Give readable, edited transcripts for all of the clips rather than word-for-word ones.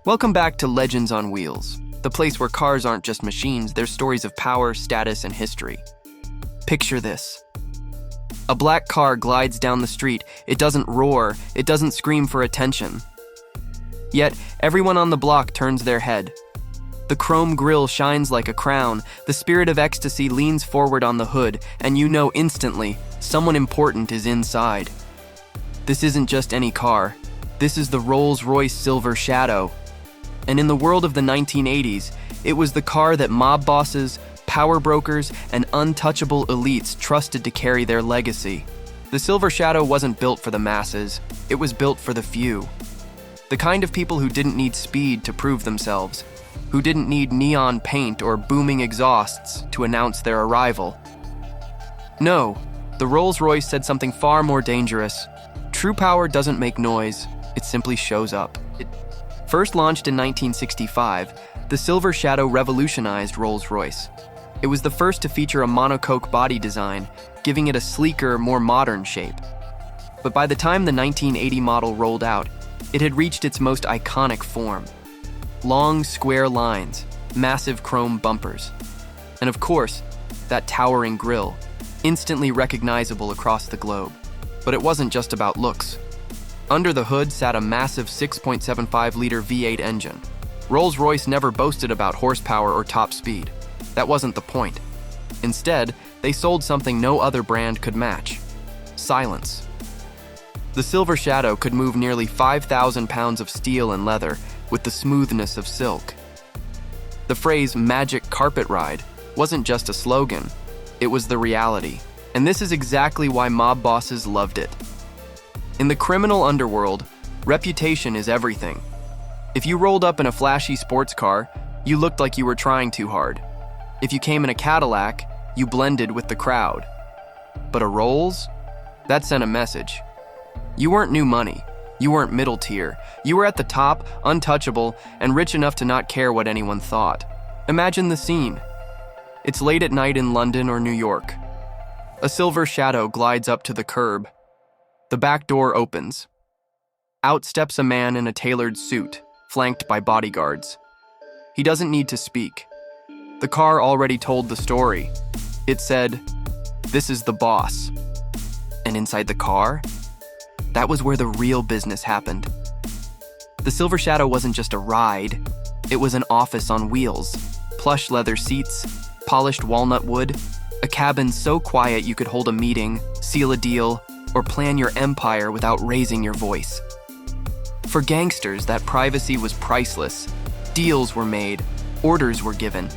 Welcome back to Legends on Wheels, the place where cars aren't just machines, they're stories of power, status, and history. Picture this. A black car glides down the street. It doesn't roar, it doesn't scream for attention. Yet, everyone on the block turns their head. The chrome grille shines like a crown, the spirit of ecstasy leans forward on the hood, and you know instantly, someone important is inside. This isn't just any car. This is the Rolls-Royce Silver Shadow. And in the world of the 1980s, it was the car that mob bosses, power brokers, and untouchable elites trusted to carry their legacy. The Silver Shadow wasn't built for the masses, it was built for the few. The kind of people who didn't need speed to prove themselves, who didn't need neon paint or booming exhausts to announce their arrival. No, the Rolls-Royce said something far more dangerous. True power doesn't make noise, it simply shows up. First launched in 1965, the Silver Shadow revolutionized Rolls-Royce. It was the first to feature a monocoque body design, giving it a sleeker, more modern shape. But by the time the 1980 model rolled out, it had reached its most iconic form. Long, square lines, massive chrome bumpers, and of course, that towering grille, instantly recognizable across the globe. But it wasn't just about looks. Under the hood sat a massive 6.75-liter V8 engine. Rolls-Royce never boasted about horsepower or top speed. That wasn't the point. Instead, they sold something no other brand could match: silence. The Silver Shadow could move nearly 5,000 pounds of steel and leather with the smoothness of silk. The phrase "magic carpet ride" wasn't just a slogan, it was the reality. And this is exactly why mob bosses loved it. In the criminal underworld, reputation is everything. If you rolled up in a flashy sports car, you looked like you were trying too hard. If you came in a Cadillac, you blended with the crowd. But a Rolls? That sent a message. You weren't new money. You weren't middle tier. You were at the top, untouchable, and rich enough to not care what anyone thought. Imagine the scene. It's late at night in London or New York. A Silver Shadow glides up to the curb. The back door opens. Out steps a man in a tailored suit, flanked by bodyguards. He doesn't need to speak. The car already told the story. It said, "This is the boss." And inside the car, that was where the real business happened. The Silver Shadow wasn't just a ride, it was an office on wheels. Plush leather seats, polished walnut wood, a cabin so quiet you could hold a meeting, seal a deal, or plan your empire without raising your voice. For gangsters, that privacy was priceless. Deals were made, orders were given,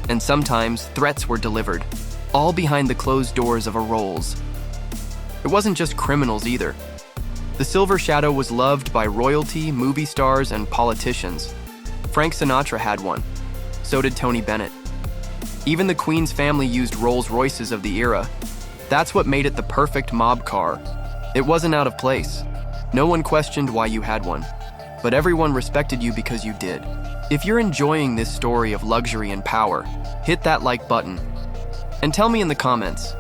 and sometimes threats were delivered, all behind the closed doors of a Rolls. It wasn't just criminals either. The Silver Shadow was loved by royalty, movie stars, and politicians. Frank Sinatra had one. So did Tony Bennett. Even the Queen's family used Rolls-Royces of the era. That's what made it the perfect mob car. It wasn't out of place. No one questioned why you had one, but everyone respected you because you did. If you're enjoying this story of luxury and power, hit that like button. And tell me in the comments,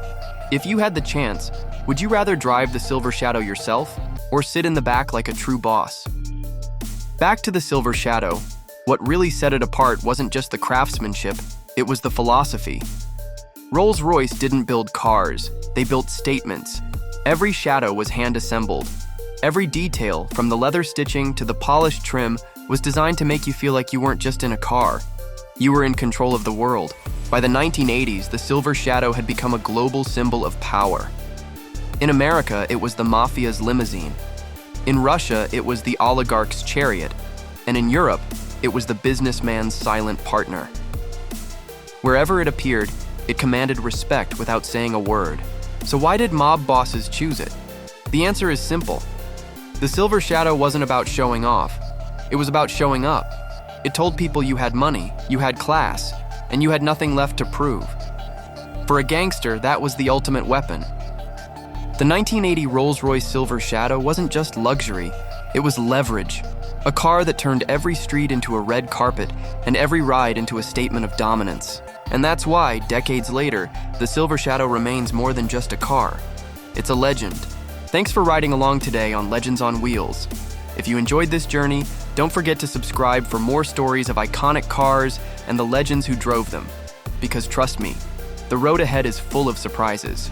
if you had the chance, would you rather drive the Silver Shadow yourself or sit in the back like a true boss? Back to the Silver Shadow, what really set it apart wasn't just the craftsmanship, it was the philosophy. Rolls-Royce didn't build cars, they built statements. Every shadow was hand-assembled. Every detail, from the leather stitching to the polished trim, was designed to make you feel like you weren't just in a car. You were in control of the world. By the 1980s, the Silver Shadow had become a global symbol of power. In America, it was the Mafia's limousine. In Russia, it was the oligarch's chariot. And in Europe, it was the businessman's silent partner. Wherever it appeared, it commanded respect without saying a word. So why did mob bosses choose it? The answer is simple. The Silver Shadow wasn't about showing off. It was about showing up. It told people you had money, you had class, and you had nothing left to prove. For a gangster, that was the ultimate weapon. The 1980 Rolls-Royce Silver Shadow wasn't just luxury, it was leverage. A car that turned every street into a red carpet and every ride into a statement of dominance. And that's why, decades later, the Silver Shadow remains more than just a car. It's a legend. Thanks for riding along today on Legends on Wheels. If you enjoyed this journey, Don't forget to subscribe for more stories of iconic cars and the legends who drove them. Because trust me, the road ahead is full of surprises.